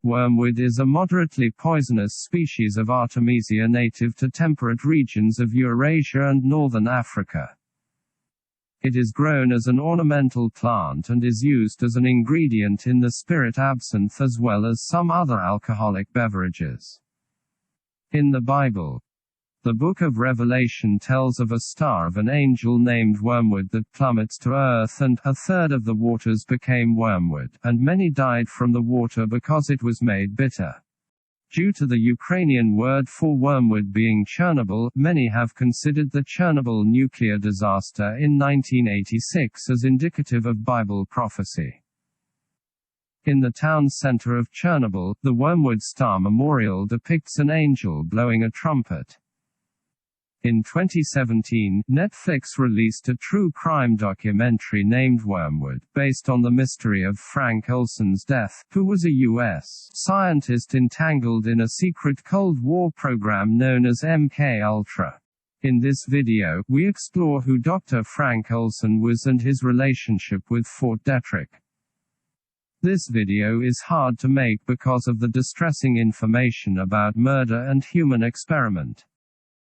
Wormwood is a moderately poisonous species of Artemisia native to temperate regions of Eurasia and northern Africa. It is grown as an ornamental plant and is used as an ingredient in the spirit absinthe as well as some other alcoholic beverages. In the Bible, the Book of Revelation tells of a star of an angel named Wormwood that plummets to earth, and a third of the waters became wormwood, and many died from the water because it was made bitter. Due to the Ukrainian word for wormwood being Chernobyl, many have considered the Chernobyl nuclear disaster in 1986 as indicative of Bible prophecy. In the town center of Chernobyl, the Wormwood Star Memorial depicts an angel blowing a trumpet. In 2017, Netflix released a true crime documentary named Wormwood, based on the mystery of Frank Olson's death, who was a U.S. scientist entangled in a secret Cold War program known as MKUltra. In this video, we explore who Dr. Frank Olson was and his relationship with Fort Detrick. This video is hard to make because of the distressing information about murder and human experiment.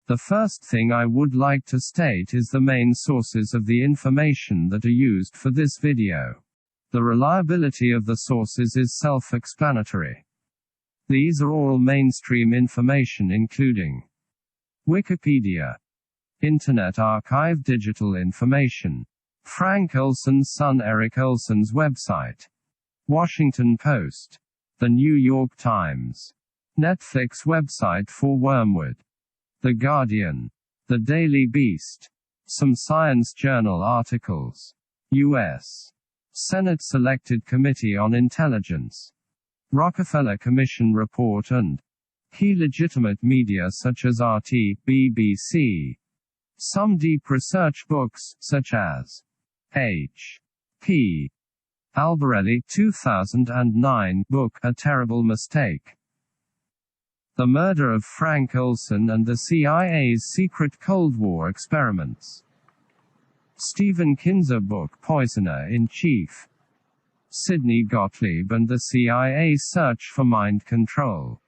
The first thing I would like to state is the main sources of the information that are used for this video. The reliability of the sources is self-explanatory. These are all mainstream information including Wikipedia, Internet Archive, digital information, Frank Olson's son Eric Olson's website, Washington Post, The New York Times, Netflix website for Wormwood, The Guardian, The Daily Beast, some Science Journal articles, U.S. Senate Selected Committee on Intelligence, Rockefeller Commission report, and key legitimate media such as RT, BBC. Some deep research books, such as H.P. Albarelli 2009 book, A Terrible Mistake. The Murder of Frank Olson and the CIA's Secret Cold War Experiments. Stephen Kinzer book, Poisoner in Chief. Sidney Gottlieb and the CIA's Search for Mind Control.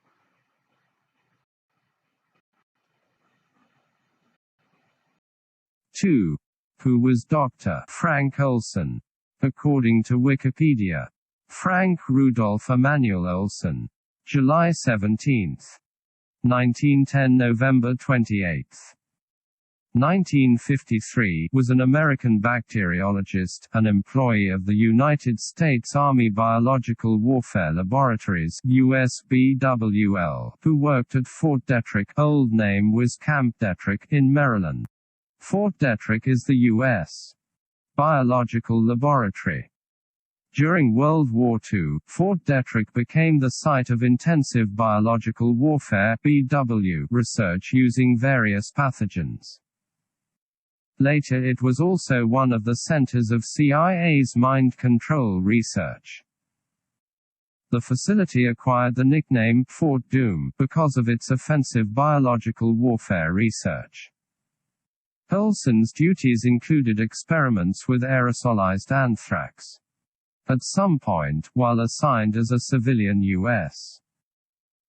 Two. Who was Dr. Frank Olson? According to Wikipedia, Frank Rudolph Emanuel Olson, July 17, 1910 – November 28, 1953, was an American bacteriologist, an employee of the United States Army Biological Warfare Laboratories (USBWL), who worked at Fort Detrick, old name was Camp Detrick, in Maryland. Fort Detrick is the U.S. Biological Laboratory. During World War II, Fort Detrick became the site of intensive biological warfare (BW) research using various pathogens. Later it was also one of the centers of CIA's mind control research. The facility acquired the nickname Fort Doom because of its offensive biological warfare research. Olson's duties included experiments with aerosolized anthrax. At some point, while assigned as a civilian U.S.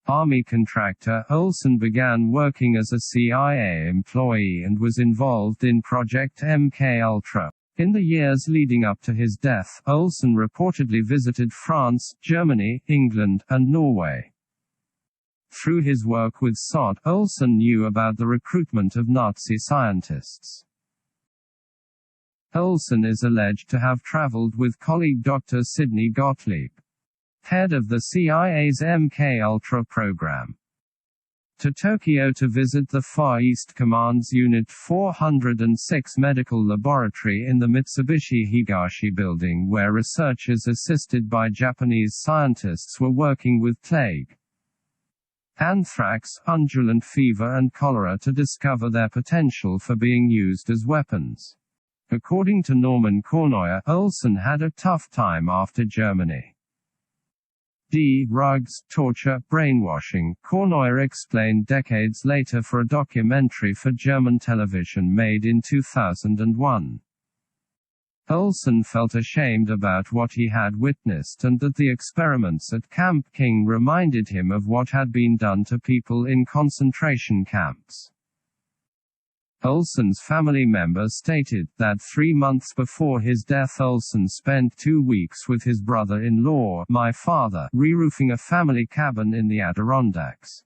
Army contractor, Olson began working as a CIA employee and was involved in Project MKUltra. In the years leading up to his death, Olson reportedly visited France, Germany, England, and Norway. Through his work with SOD, Olson knew about the recruitment of Nazi scientists. Olson is alleged to have traveled with colleague Dr. Sidney Gottlieb, head of the CIA's MKUltra program, to Tokyo to visit the Far East Command's Unit 406 Medical Laboratory in the Mitsubishi Higashi building, where researchers assisted by Japanese scientists were working with plague, anthrax, undulant fever and cholera to discover their potential for being used as weapons. According to Norman Cournoyer, Olson had a tough time after Germany. Drugs, torture, brainwashing, Cournoyer explained decades later for a documentary for German television made in 2001. Olson felt ashamed about what he had witnessed and that the experiments at Camp King reminded him of what had been done to people in concentration camps. Olson's family member stated that 3 months before his death Olson spent 2 weeks with his brother-in-law, my father, re-roofing a family cabin in the Adirondacks.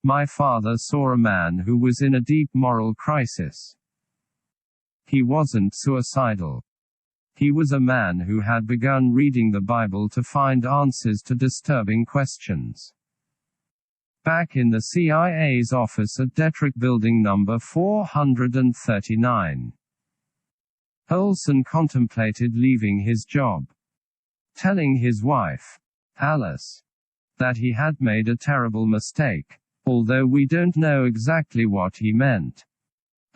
My father saw a man who was in a deep moral crisis. He wasn't suicidal. He was a man who had begun reading the Bible to find answers to disturbing questions. Back in the CIA's office at Detrick Building number 439. Olson contemplated leaving his job, telling his wife, Alice, that he had made a terrible mistake, although we don't know exactly what he meant.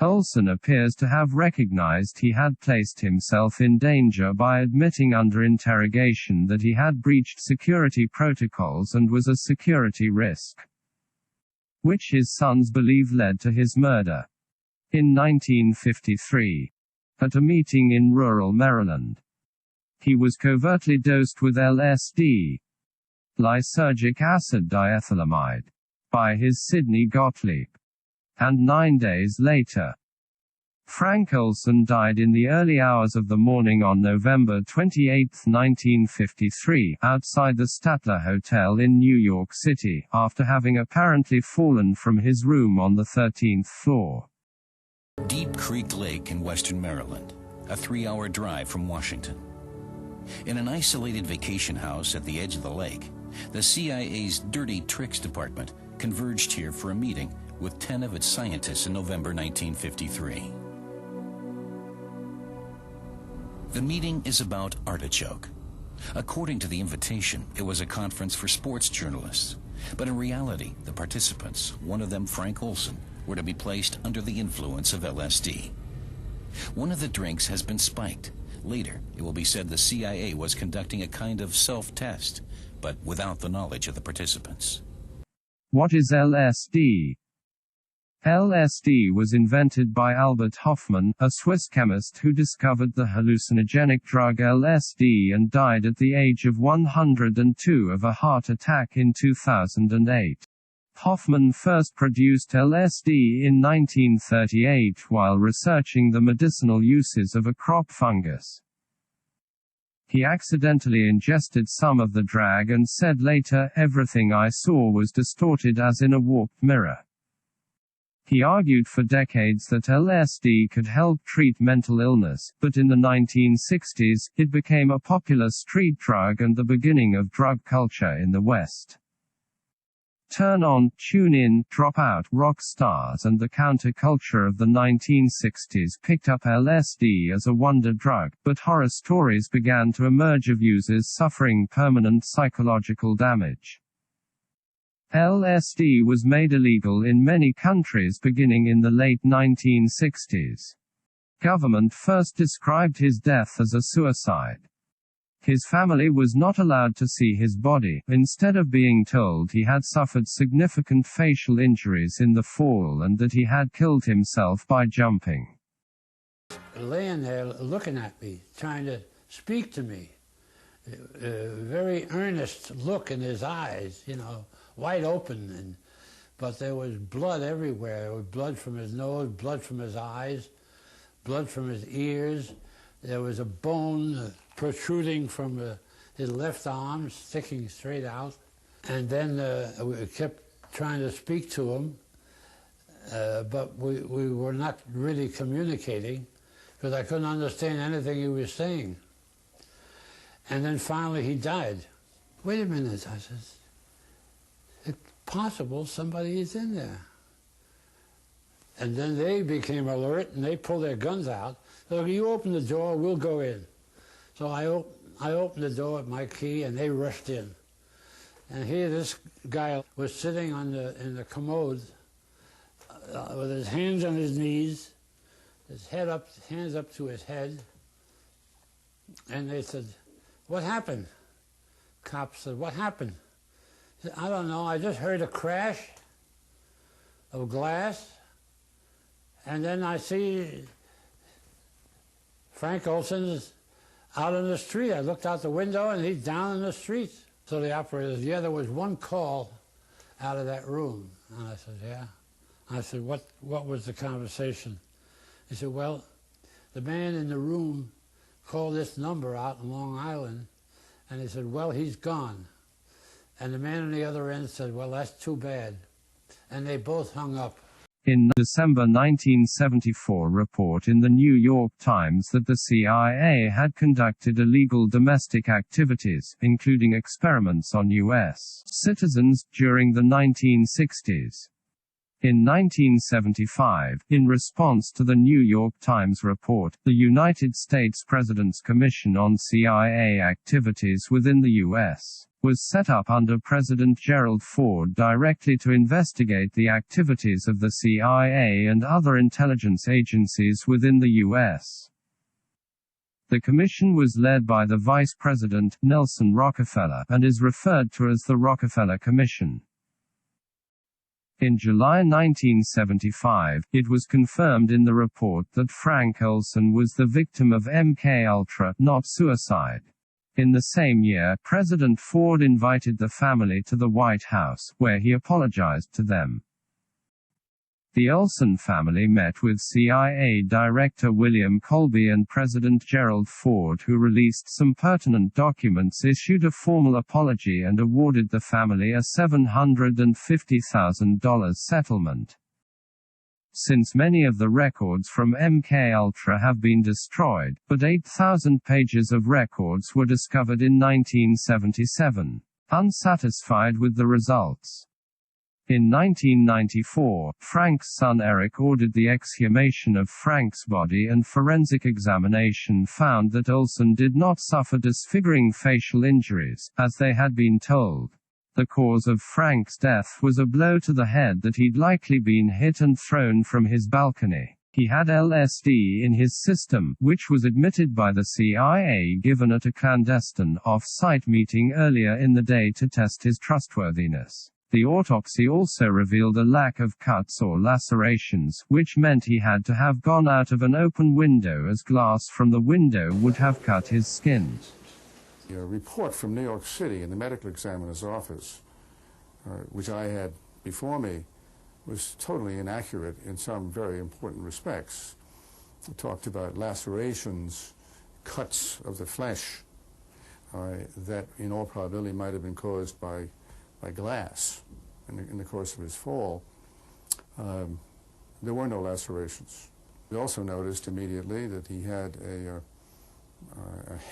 Olson appears to have recognized he had placed himself in danger by admitting under interrogation that he had breached security protocols and was a security risk, which his sons believe led to his murder. In 1953, at a meeting in rural Maryland, he was covertly dosed with LSD, lysergic acid diethylamide, by his Sidney Gottlieb. And 9 days later, Frank Olson died in the early hours of the morning on November 28, 1953, outside the Statler Hotel in New York City, after having apparently fallen from his room on the 13th floor. Deep Creek Lake in western Maryland, a 3-hour drive from Washington. In an isolated vacation house at the edge of the lake, the CIA's Dirty Tricks Department converged here for a meeting with 10 of its scientists in November 1953. The meeting is about artichoke. According to the invitation, it was a conference for sports journalists. But in reality, the participants, one of them Frank Olson, were to be placed under the influence of LSD. One of the drinks has been spiked. Later, it will be said the CIA was conducting a kind of self-test, but without the knowledge of the participants. What is LSD? LSD was invented by Albert Hofmann, a Swiss chemist who discovered the hallucinogenic drug LSD and died at the age of 102 of a heart attack in 2008. Hofmann first produced LSD in 1938 while researching the medicinal uses of a crop fungus. He accidentally ingested some of the drug and said later, "Everything I saw was distorted as in a warped mirror." He argued for decades that LSD could help treat mental illness, but in the 1960s, it became a popular street drug and the beginning of drug culture in the West. Turn On, Tune In, Drop Out, rock stars and the counterculture of the 1960s picked up LSD as a wonder drug, but horror stories began to emerge of users suffering permanent psychological damage. LSD was made illegal in many countries beginning in the late 1960s. Government first described his death as a suicide. His family was not allowed to see his body, instead of being told he had suffered significant facial injuries in the fall and that he had killed himself by jumping. Laying there looking at me, trying to speak to me. A very earnest look in his eyes, you know, wide open, but there was blood everywhere. There was blood from his nose, blood from his eyes, blood from his ears. There was a bone protruding from his left arm, sticking straight out. And then we kept trying to speak to him, but we were not really communicating because I couldn't understand anything he was saying. And then finally he died. Wait a minute, I said, it's possible somebody is in there. And then they became alert and they pulled their guns out. So you open the door, we'll go in. So I opened the door with my key and they rushed in. And here this guy was sitting in the commode with his hands on his knees, his head up, hands up to his head. And they said, "What happened?" Cop said, "What happened?" He said, "I don't know, I just heard a crash of glass, and then I see Frank Olson is out in the street. I looked out the window and he's down in the street. So the operator said, yeah, there was one call out of that room. And I said, yeah. I said, what was the conversation? He said, well, the man in the room called this number out in Long Island, and he said, well, he's gone. And the man on the other end said, well, that's too bad. And they both hung up. In the December 1974 report in the New York Times that the CIA had conducted illegal domestic activities, including experiments on U.S. citizens, during the 1960s. In 1975, in response to the New York Times report, the United States President's Commission on CIA Activities within the U.S. was set up under President Gerald Ford directly to investigate the activities of the CIA and other intelligence agencies within the U.S. The commission was led by the Vice President, Nelson Rockefeller, and is referred to as the Rockefeller Commission. In July 1975, it was confirmed in the report that Frank Olson was the victim of MKUltra, not suicide. In the same year, President Ford invited the family to the White House, where he apologized to them. The Olson family met with CIA Director William Colby and President Gerald Ford, who released some pertinent documents, issued a formal apology, and awarded the family a $750,000 settlement. Since many of the records from MKUltra have been destroyed, but 8,000 pages of records were discovered in 1977. Unsatisfied with the results, in 1994, Frank's son Eric ordered the exhumation of Frank's body, and forensic examination found that Olson did not suffer disfiguring facial injuries, as they had been told. The cause of Frank's death was a blow to the head that he'd likely been hit and thrown from his balcony. He had LSD in his system, which was admitted by the CIA given at a clandestine, off-site meeting earlier in the day to test his trustworthiness. The autopsy also revealed a lack of cuts or lacerations, which meant he had to have gone out of an open window, as glass from the window would have cut his skin. A report from New York City in the medical examiner's office, which I had before me, was totally inaccurate in some very important respects. It talked about lacerations, cuts of the flesh, that in all probability might have been caused by glass in the course of his fall. There were no lacerations. We also noticed immediately that he had a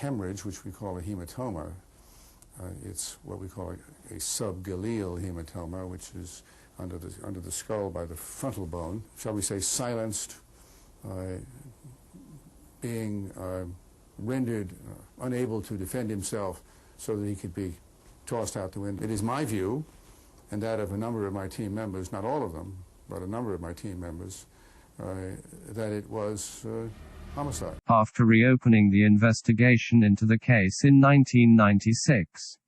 hemorrhage, which we call a hematoma. It's what we call a subgaleal hematoma, which is under the skull by the frontal bone, shall we say silenced, being rendered unable to defend himself so that he could be tossed out the window. It is my view, and that of a number of my team members, not all of them, but a number of my team members, that it was homicide. After reopening the investigation into the case in 1996,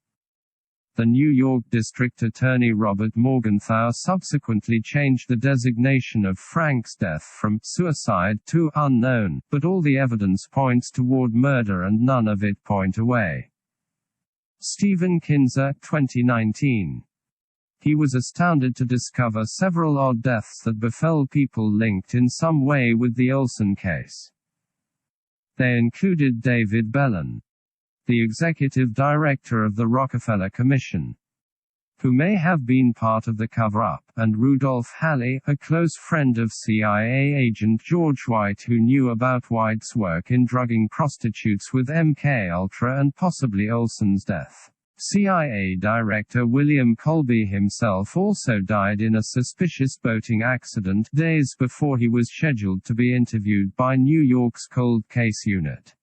the New York District Attorney Robert Morgenthau subsequently changed the designation of Frank's death from suicide to unknown, but all the evidence points toward murder and none of it point away. Stephen Kinzer, 2019. He was astounded to discover several odd deaths that befell people linked in some way with the Olson case. They included David Belin, the executive director of the Rockefeller Commission, who may have been part of the cover-up, and Rudolph Halley, a close friend of CIA agent George White, who knew about White's work in drugging prostitutes with MKUltra and possibly Olson's death. CIA Director William Colby himself also died in a suspicious boating accident days before he was scheduled to be interviewed by New York's Cold Case Unit.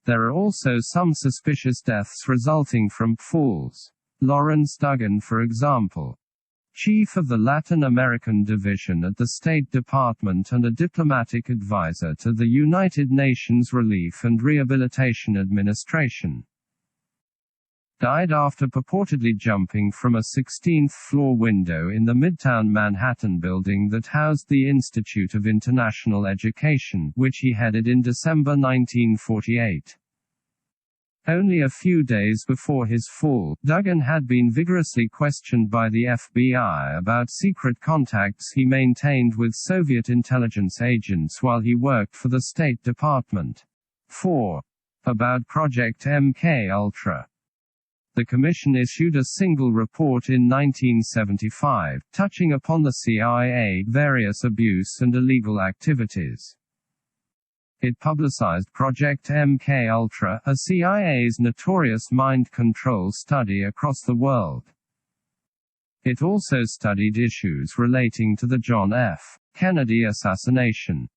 There are also some suspicious deaths resulting from falls. Lawrence Duggan, for example, chief of the Latin American Division at the State Department and a diplomatic advisor to the United Nations Relief and Rehabilitation Administration. died after purportedly jumping from a 16th-floor window in the Midtown Manhattan building that housed the Institute of International Education, which he headed in December 1948. Only a few days before his fall, Duggan had been vigorously questioned by the FBI about secret contacts he maintained with Soviet intelligence agents while he worked for the State Department. 4. About Project MKUltra. The Commission issued a single report in 1975, touching upon the CIA, various abuse and illegal activities. It publicized Project MKUltra, a CIA's notorious mind control study across the world. It also studied issues relating to the John F. Kennedy assassination.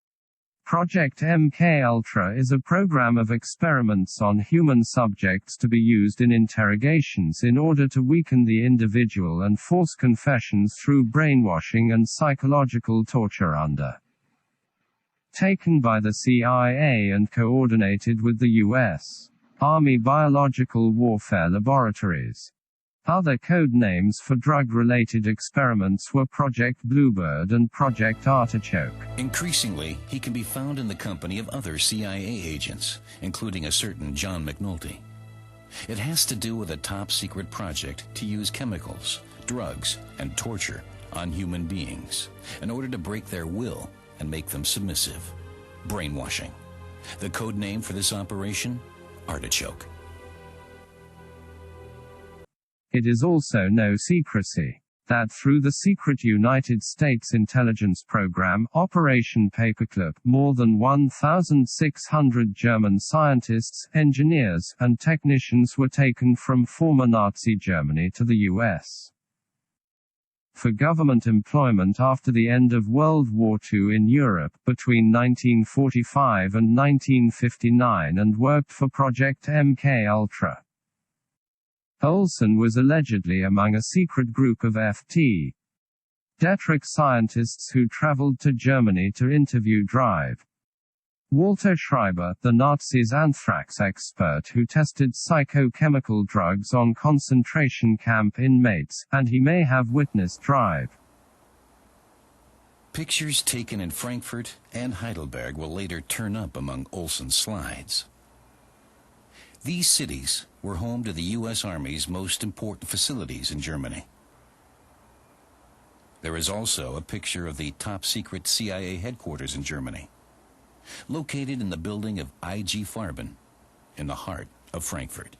Project MKUltra is a program of experiments on human subjects to be used in interrogations in order to weaken the individual and force confessions through brainwashing and psychological torture taken by the CIA and coordinated with the U.S. Army Biological Warfare Laboratories. Other code names for drug-related experiments were Project Bluebird and Project Artichoke. Increasingly, he can be found in the company of other CIA agents, including a certain John McNulty. It has to do with a top-secret project to use chemicals, drugs, and torture on human beings in order to break their will and make them submissive. Brainwashing. The code name for this operation? Artichoke. It is also no secrecy that through the secret United States intelligence program, Operation Paperclip, more than 1,600 German scientists, engineers, and technicians were taken from former Nazi Germany to the U.S. for government employment after the end of World War II in Europe, between 1945 and 1959, and worked for Project MKUltra. Olson was allegedly among a secret group of Ft. Detrick scientists who traveled to Germany to interview Drive. Walter Schreiber, the Nazis' anthrax expert who tested psychochemical drugs on concentration camp inmates, and he may have witnessed Drive. Pictures taken in Frankfurt and Heidelberg will later turn up among Olson's slides. These cities were home to the U.S. Army's most important facilities in Germany. There is also a picture of the top-secret CIA headquarters in Germany, located in the building of IG Farben, in the heart of Frankfurt.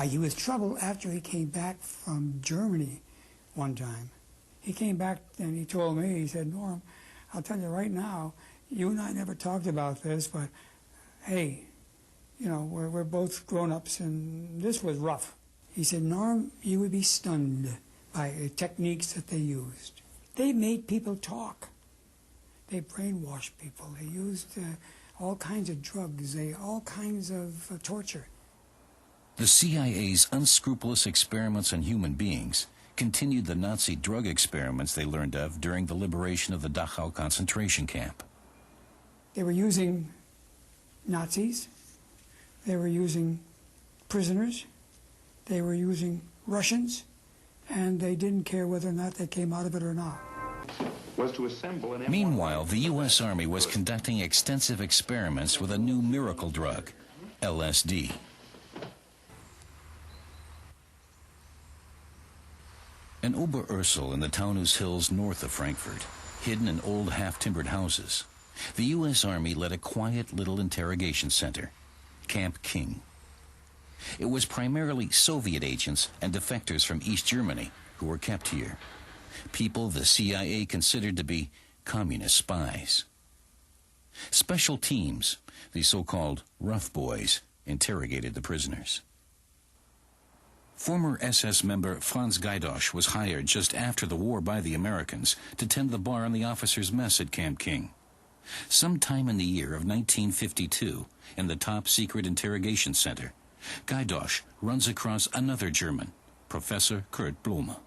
He was troubled after he came back from Germany one time. He came back and he told me, he said, "Norm, I'll tell you right now, you and I never talked about this, but hey, you know, we're both grown-ups and this was rough." He said, "Norm, you would be stunned by the techniques that they used. They made people talk. They brainwashed people. They used all kinds of drugs, all kinds of torture." The CIA's unscrupulous experiments on human beings continued the Nazi drug experiments they learned of during the liberation of the Dachau concentration camp. They were using Nazis. They were using prisoners. They were using Russians. And they didn't care whether or not they came out of it or not. Meanwhile, the U.S. Army was conducting extensive experiments with a new miracle drug, LSD. In Oberursel in the Taunus Hills north of Frankfurt, hidden in old half-timbered houses, the U.S. Army led a quiet little interrogation center, Camp King. It was primarily Soviet agents and defectors from East Germany who were kept here, people the CIA considered to be communist spies. Special teams, the so-called rough boys, interrogated the prisoners. Former SS member Franz Gaidosch was hired just after the war by the Americans to tend the bar in the officers' mess at Camp King. Sometime in the year of 1952, in the top-secret interrogation center, Gaidosch runs across another German, Professor Kurt Blume.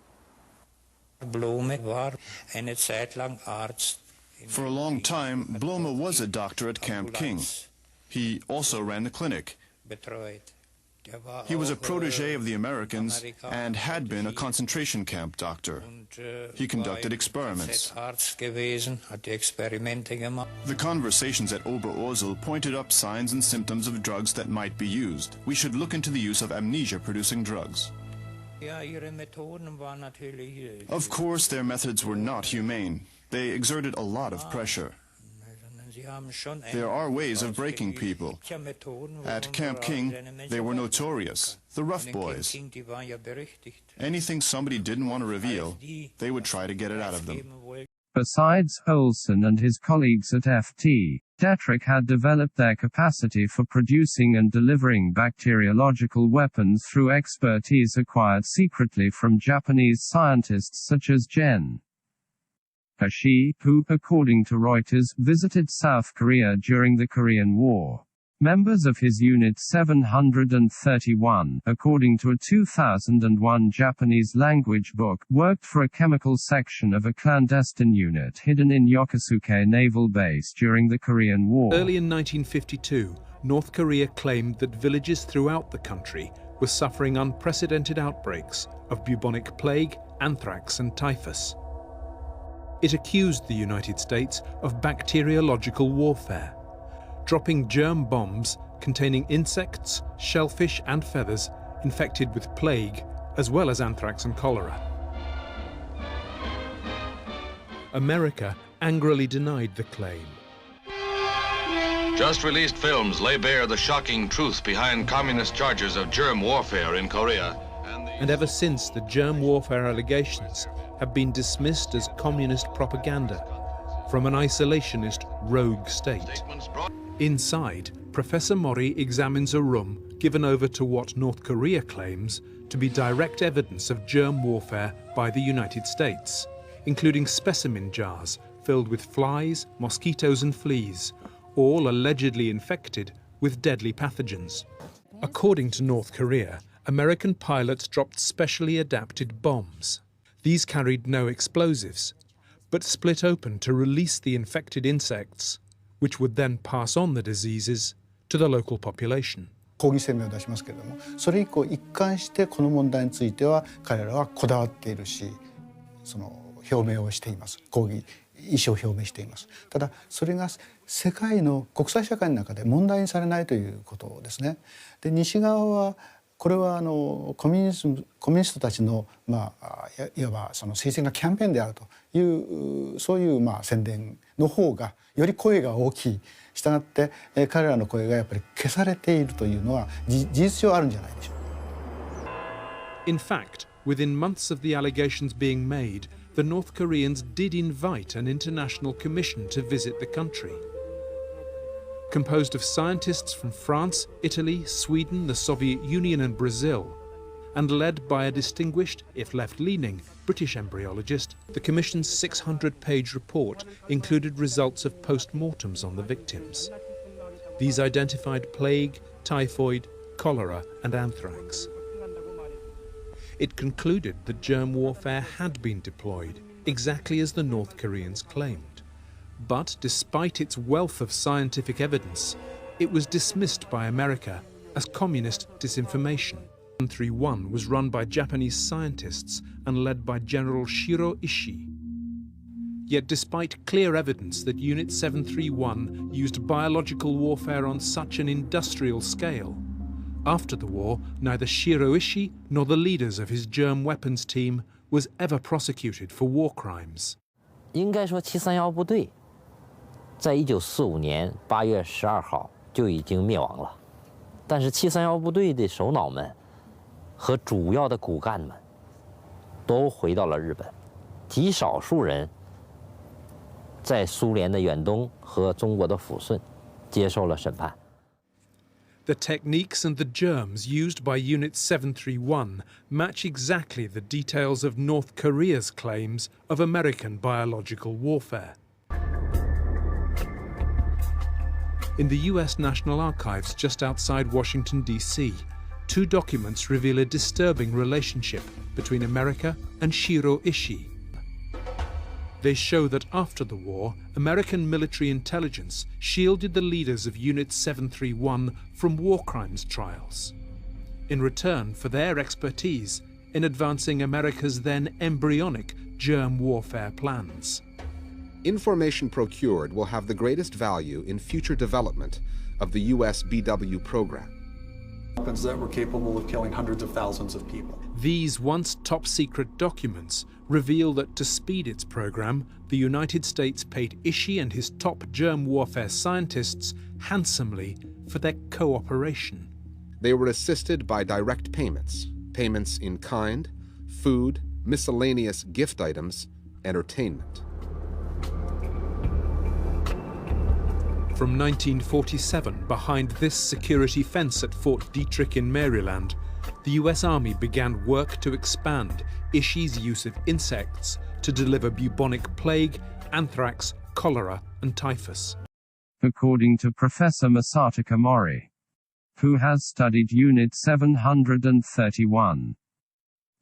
For a long time, Blume was a doctor at Camp King. He also ran the clinic. He was a protege of the Americans and had been a concentration camp doctor. He conducted experiments. The conversations at Oberursel pointed up signs and symptoms of drugs that might be used. We should look into the use of amnesia-producing drugs. Of course, their methods were not humane. They exerted a lot of pressure. There are ways of breaking people. At Camp King, they were notorious, the rough boys. Anything somebody didn't want to reveal, they would try to get it out of them. Besides Olson and his colleagues at Ft. Detrick had developed their capacity for producing and delivering bacteriological weapons through expertise acquired secretly from Japanese scientists such as Gen. Hashi, who, according to Reuters, visited South Korea during the Korean War. Members of his Unit 731, according to a 2001 Japanese-language book, worked for a chemical section of a clandestine unit hidden in Yokosuka Naval Base during the Korean War. Early in 1952, North Korea claimed that villages throughout the country were suffering unprecedented outbreaks of bubonic plague, anthrax, and typhus. It accused the United States of bacteriological warfare, dropping germ bombs containing insects, shellfish, and feathers infected with plague, as well as anthrax and cholera. America angrily denied the claim. Just released films lay bare the shocking truth behind communist charges of germ warfare in Korea. And ever since, the germ warfare allegations have been dismissed as communist propaganda from an isolationist rogue state. Inside, Professor Mori examines a room given over to what North Korea claims to be direct evidence of germ warfare by the United States, including specimen jars filled with flies, mosquitoes, and fleas, all allegedly infected with deadly pathogens. According to North Korea, American pilots dropped specially adapted bombs. These carried no explosives, but split open to release the infected insects, which would then pass on the diseases to the local population. 抗議声明を出しますけれども、それ以降一貫してこの問題については彼らはこだわっているし、その表明をしています。抗議意思を表明しています。ただそれが世界の国際社会の中で問題にされないということですね。で、西側はこれはコミュニストたちのいわばその政治的なキャンペーンであるというそういう宣伝の方がより声が大きい。したがって彼らの声がやっぱり消されているというのは事実上あるんじゃないでしょうか。In fact, within months of the allegations being made, the North Koreans did invite an international commission to visit the country. Composed of scientists from France, Italy, Sweden, the Soviet Union, and Brazil, and led by a distinguished, if left-leaning, British embryologist, the Commission's 600-page report included results of post-mortems on the victims. These identified plague, typhoid, cholera, and anthrax. It concluded that germ warfare had been deployed, exactly as the North Koreans claimed. But despite its wealth of scientific evidence, it was dismissed by America as communist disinformation. 731 was run by Japanese scientists and led by General Shiro Ishii. Yet despite clear evidence that Unit 731 used biological warfare on such an industrial scale, after the war, neither Shiro Ishii nor the leaders of his germ weapons team was ever prosecuted for war crimes. 应该说731部队在1945年8月12号就已经灭亡了，但是731部队的首脑们和主要的骨干们都回到了日本，极少数人在苏联的远东和中国的抚顺接受了审判。 The techniques and the germs used by Unit 731 match exactly the details of North Korea's claims of American biological warfare. In the US National Archives just outside Washington, D.C., 2 documents reveal a disturbing relationship between America and Shiro Ishii. They show that after the war, American military intelligence shielded the leaders of Unit 731 from war crimes trials, in return for their expertise in advancing America's then embryonic germ warfare plans. Information procured will have the greatest value in future development of the U.S. BW program. Weapons that were capable of killing hundreds of thousands of people. These once top-secret documents reveal that to speed its program, the United States paid Ishii and his top germ warfare scientists handsomely for their cooperation. They were assisted by direct payments, payments in kind, food, miscellaneous gift items, entertainment. From 1947, behind this security fence at Fort Detrick in Maryland, the US Army began work to expand Ishii's use of insects to deliver bubonic plague, anthrax, cholera, and typhus. According to Professor Masataka Mori, who has studied Unit 731,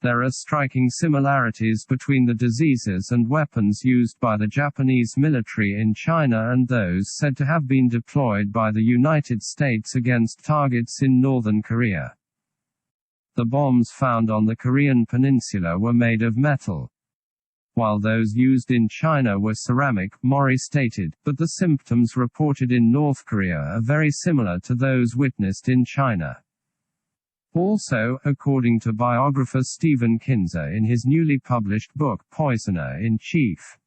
there are striking similarities between the diseases and weapons used by the Japanese military in China and those said to have been deployed by the United States against targets in northern Korea. The bombs found on the Korean peninsula were made of metal, while those used in China were ceramic, Mori stated, but the symptoms reported in North Korea are very similar to those witnessed in China. Also, according to biographer Stephen Kinzer in his newly published book Poisoner-in-Chief,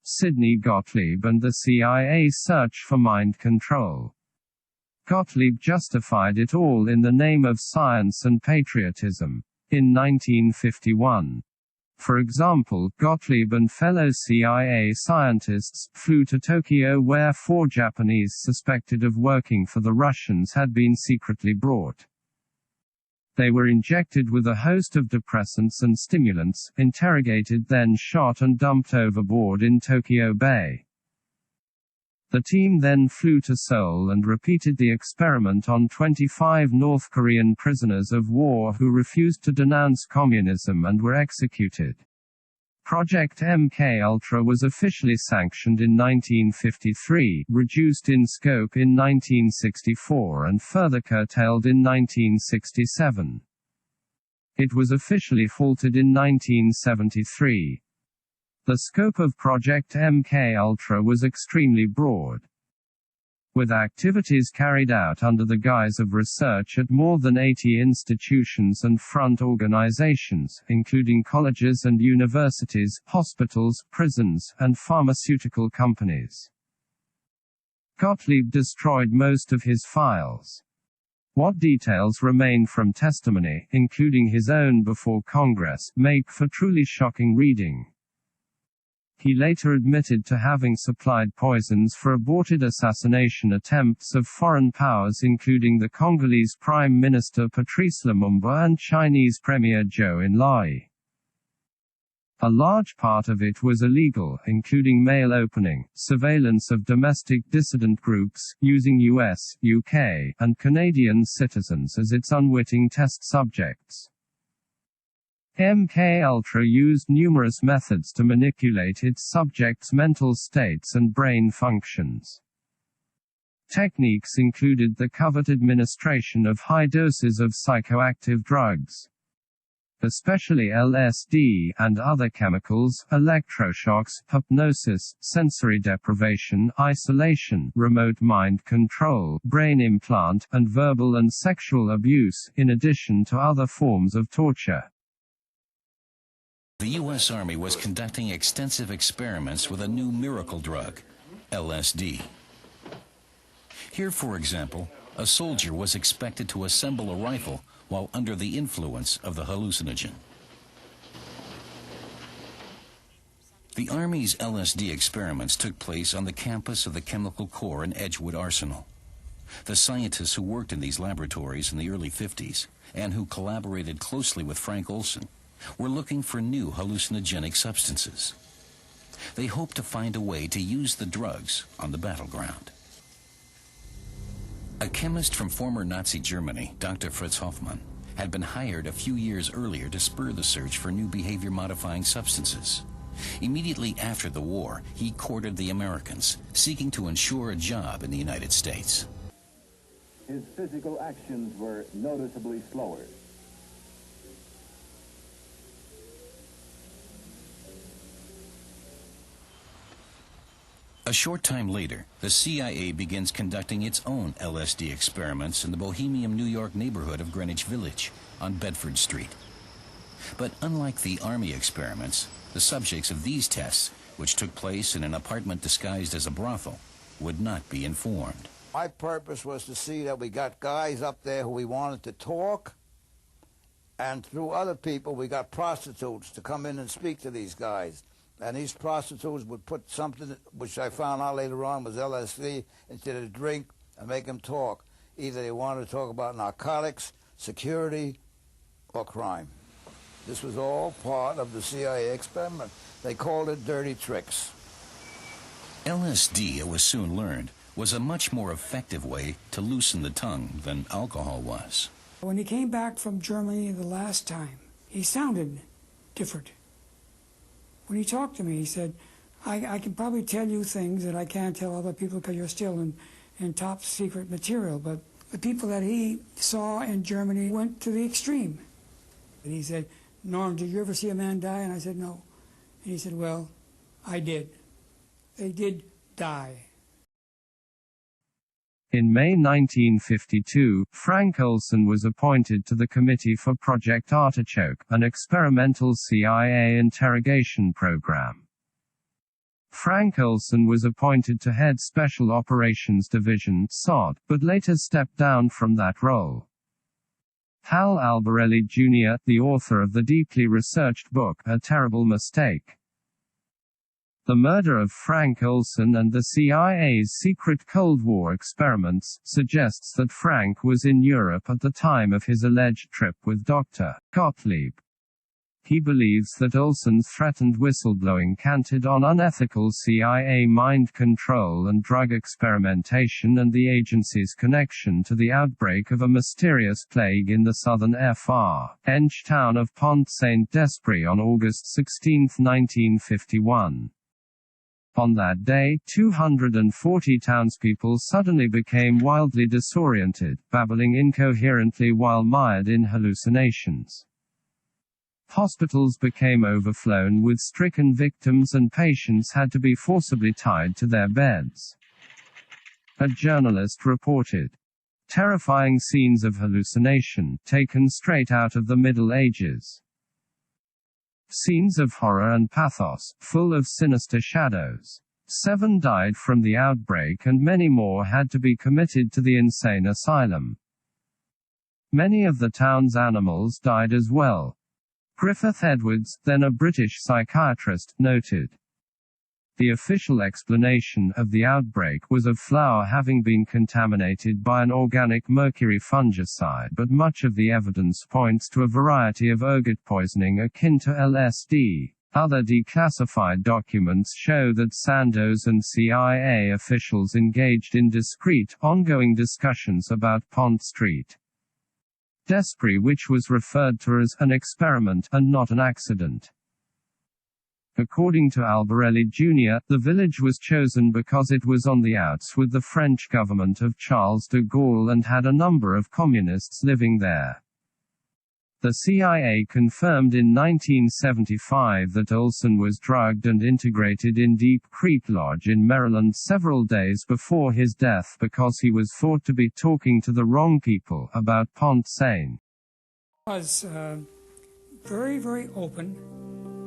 Sidney Gottlieb and the CIA's Search for Mind Control. Gottlieb justified it all in the name of science and patriotism. In 1951, for example, Gottlieb and fellow CIA scientists flew to Tokyo where 4 Japanese suspected of working for the Russians had been secretly brought. They were injected with a host of depressants and stimulants, interrogated, then shot and dumped overboard in Tokyo Bay. The team then flew to Seoul and repeated the experiment on 25 North Korean prisoners of war who refused to denounce communism and were executed. Project MKUltra was officially sanctioned in 1953, reduced in scope in 1964 and further curtailed in 1967. It was officially halted in 1973. The scope of Project MKUltra was extremely broad, with activities carried out under the guise of research at more than 80 institutions and front organizations, including colleges and universities, hospitals, prisons, and pharmaceutical companies. Gottlieb destroyed most of his files. What details remain from testimony, including his own before Congress, make for truly shocking reading. He later admitted to having supplied poisons for aborted assassination attempts of foreign powers including the Congolese Prime Minister Patrice Lumumba and Chinese Premier Zhou Enlai. A large part of it was illegal, including mail opening, surveillance of domestic dissident groups, using US, UK, and Canadian citizens as its unwitting test subjects. MKUltra used numerous methods to manipulate its subjects' mental states and brain functions. Techniques included the covert administration of high doses of psychoactive drugs, especially LSD, and other chemicals, electroshocks, hypnosis, sensory deprivation, isolation, remote mind control, brain implant, and verbal and sexual abuse, in addition to other forms of torture. The U.S. Army was conducting extensive experiments with a new miracle drug, LSD. Here, for example, a soldier was expected to assemble a rifle while under the influence of the hallucinogen. The Army's LSD experiments took place on the campus of the Chemical Corps in Edgewood Arsenal. The scientists who worked in these laboratories in the early 50s, and who collaborated closely with Frank Olson, were looking for new hallucinogenic substances. They hoped to find a way to use the drugs on the battleground. A chemist from former Nazi Germany, Dr. Fritz Hoffmann, had been hired a few years earlier to spur the search for new behavior-modifying substances. Immediately after the war, he courted the Americans, seeking to ensure a job in the United States. His physical actions were noticeably slower. A short time later, the CIA begins conducting its own LSD experiments in the bohemian New York neighborhood of Greenwich Village on Bedford Street. But unlike the Army experiments, the subjects of these tests, which took place in an apartment disguised as a brothel, would not be informed. My purpose was to see that we got guys up there who we wanted to talk, and through other people we got prostitutes to come in and speak to these guys. And these prostitutes would put something, which I found out later on was LSD, into the drink and make them talk. Either they wanted to talk about narcotics, security, or crime. This was all part of the CIA experiment. They called it dirty tricks. LSD, it was soon learned, was a much more effective way to loosen the tongue than alcohol was. When he came back from Germany the last time, he sounded different. When he talked to me, he said, I can probably tell you things that I can't tell other people because you're still in top secret material, but the people that he saw in Germany went to the extreme. And he said, Norm, did you ever see a man die? And I said, no. And he said, well, I did. They did die. In May 1952, Frank Olson was appointed to the Committee for Project Artichoke, an experimental CIA interrogation program. Frank Olson was appointed to head Special Operations Division (SOD), but later stepped down from that role. Hal Albarelli Jr., the author of the deeply researched book, A Terrible Mistake. The murder of Frank Olson and the CIA's secret Cold War experiments suggests that Frank was in Europe at the time of his alleged trip with Dr. Gottlieb. He believes that Olson's threatened whistleblowing canted on unethical CIA mind control and drug experimentation and the agency's connection to the outbreak of a mysterious plague in the southern French town of Pont-Saint-Esprit on August 16, 1951. On that day, 240 townspeople suddenly became wildly disoriented, babbling incoherently while mired in hallucinations. Hospitals became overflown with stricken victims and patients had to be forcibly tied to their beds. A journalist reported, "Terrifying scenes of hallucination, taken straight out of the Middle Ages. Scenes of horror and pathos, full of sinister shadows. 7 died from the outbreak and many more had to be committed to the insane asylum. Many of the town's animals died as well." Griffith Edwards, then a British psychiatrist, noted. The official explanation of the outbreak was of flour having been contaminated by an organic mercury fungicide, but much of the evidence points to a variety of ergot poisoning akin to LSD. Other declassified documents show that Sandoz and CIA officials engaged in discreet, ongoing discussions about Pont Street. Despres, which was referred to as an experiment and not an accident. According to Albarelli Jr., the village was chosen because it was on the outs with the French government of Charles de Gaulle and had a number of communists living there. The CIA confirmed in 1975 that Olson was drugged and integrated in Deep Creek Lodge in Maryland several days before his death because he was thought to be talking to the wrong people about Pont-Saint. He was very, very open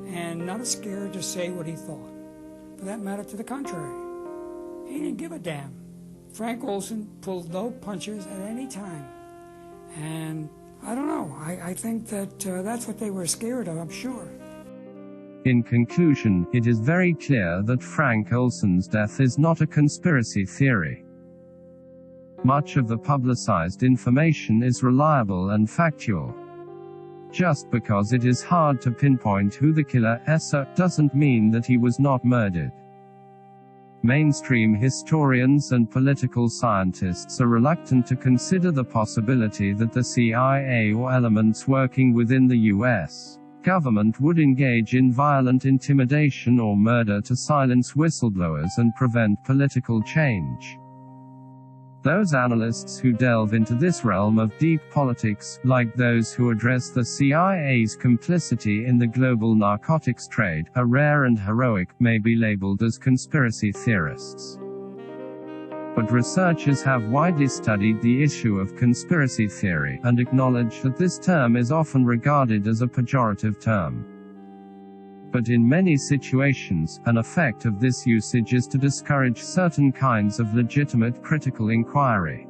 and not scared to say what he thought. For that matter, to the contrary, he didn't give a damn. Frank Olson pulled no punches at any time. And I don't know. I think that that's what they were scared of, I'm sure. In conclusion, it is very clear that Frank Olson's death is not a conspiracy theory. Much of the publicized information is reliable and factual. Just because it is hard to pinpoint who the killer is doesn't mean that he was not murdered. Mainstream historians and political scientists are reluctant to consider the possibility that the CIA or elements working within the U.S. government would engage in violent intimidation or murder to silence whistleblowers and prevent political change. Those analysts who delve into this realm of deep politics, like those who address the CIA's complicity in the global narcotics trade, are rare and heroic, may be labeled as conspiracy theorists. But researchers have widely studied the issue of conspiracy theory, and acknowledge that this term is often regarded as a pejorative term. But in many situations, an effect of this usage is to discourage certain kinds of legitimate critical inquiry.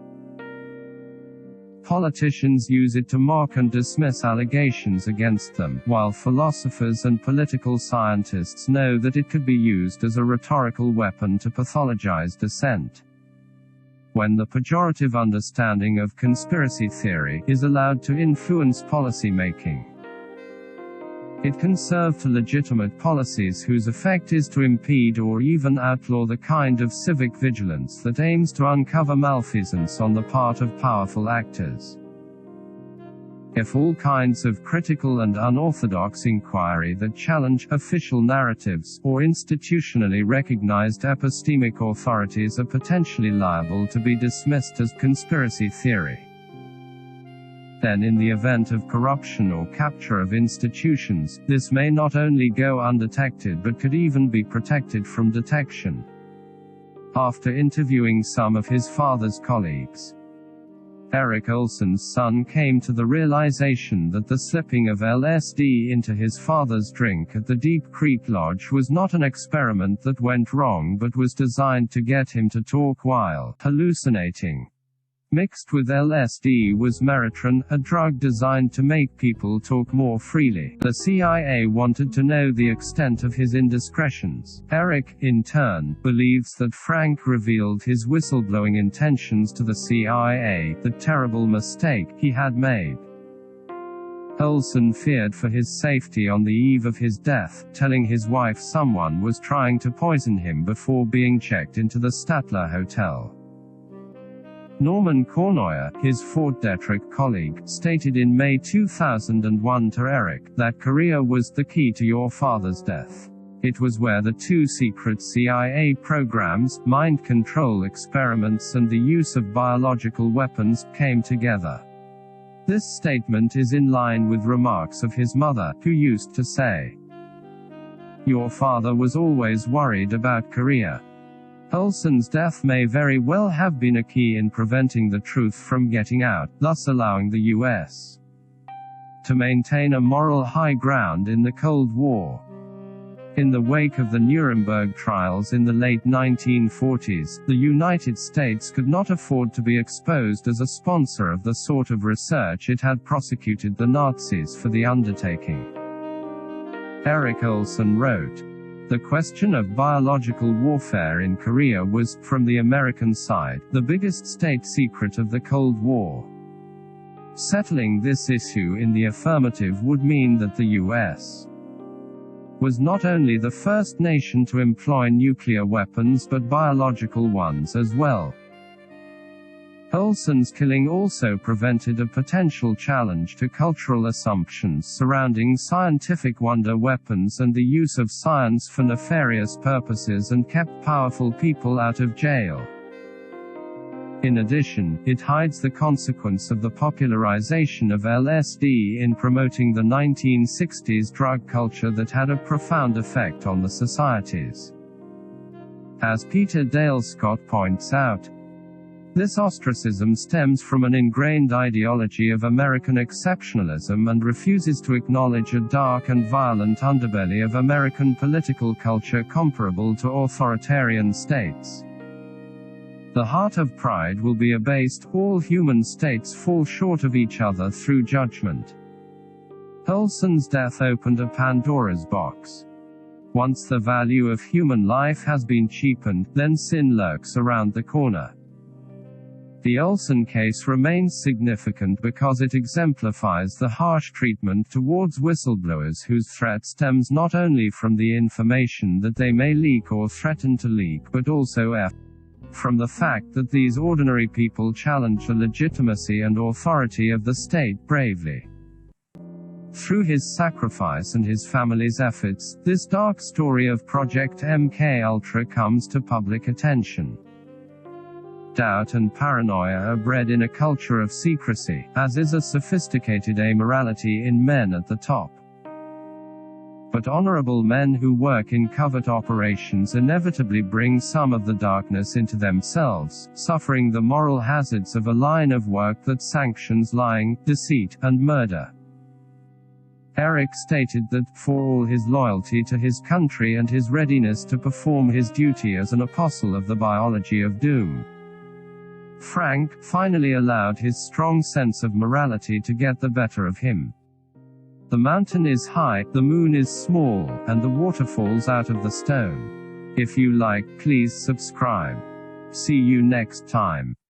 Politicians use it to mock and dismiss allegations against them, while philosophers and political scientists know that it could be used as a rhetorical weapon to pathologize dissent. When the pejorative understanding of conspiracy theory is allowed to influence policy making, it can serve to legitimate policies whose effect is to impede or even outlaw the kind of civic vigilance that aims to uncover malfeasance on the part of powerful actors. If all kinds of critical and unorthodox inquiry that challenge official narratives or institutionally recognized epistemic authorities are potentially liable to be dismissed as conspiracy theory, then in the event of corruption or capture of institutions, this may not only go undetected but could even be protected from detection. After interviewing some of his father's colleagues, Eric Olson's son came to the realization that the slipping of LSD into his father's drink at the Deep Creek Lodge was not an experiment that went wrong but was designed to get him to talk while hallucinating. Mixed with LSD was Meritron, a drug designed to make people talk more freely. The CIA wanted to know the extent of his indiscretions. Eric, in turn, believes that Frank revealed his whistleblowing intentions to the CIA, the terrible mistake he had made. Olson feared for his safety on the eve of his death, telling his wife someone was trying to poison him before being checked into the Statler Hotel. Norman Cournoyer, his Fort Detrick colleague, stated in May 2001 to Eric that Korea was the key to your father's death. It was where the two secret CIA programs, mind control experiments and the use of biological weapons, came together. This statement is in line with remarks of his mother, who used to say, "Your father was always worried about Korea." Olson's death may very well have been a key in preventing the truth from getting out, thus allowing the U.S. to maintain a moral high ground in the Cold War. In the wake of the Nuremberg trials in the late 1940s, the United States could not afford to be exposed as a sponsor of the sort of research it had prosecuted the Nazis for the undertaking. Eric Olson wrote, "The question of biological warfare in Korea was, from the American side, the biggest state secret of the Cold War. Settling this issue in the affirmative would mean that the U.S. was not only the first nation to employ nuclear weapons but biological ones as well." Olson's killing also prevented a potential challenge to cultural assumptions surrounding scientific wonder weapons and the use of science for nefarious purposes and kept powerful people out of jail. In addition, it hides the consequence of the popularization of LSD in promoting the 1960s drug culture that had a profound effect on the societies. As Peter Dale Scott points out, this ostracism stems from an ingrained ideology of American exceptionalism and refuses to acknowledge a dark and violent underbelly of American political culture comparable to authoritarian states. The heart of pride will be abased, all human states fall short of each other through judgment. Olson's death opened a Pandora's box. Once the value of human life has been cheapened, then sin lurks around the corner. The Olson case remains significant because it exemplifies the harsh treatment towards whistleblowers whose threat stems not only from the information that they may leak or threaten to leak but also from the fact that these ordinary people challenge the legitimacy and authority of the state bravely. Through his sacrifice and his family's efforts, this dark story of Project MKUltra comes to public attention. Doubt and paranoia are bred in a culture of secrecy, as is a sophisticated amorality in men at the top. But honorable men who work in covert operations inevitably bring some of the darkness into themselves, suffering the moral hazards of a line of work that sanctions lying, deceit, and murder. Eric stated that, for all his loyalty to his country and his readiness to perform his duty as an apostle of the biology of doom, Frank finally allowed his strong sense of morality to get the better of him. The mountain is high, the moon is small, and the water falls out of the stone. If you like, please subscribe. See you next time.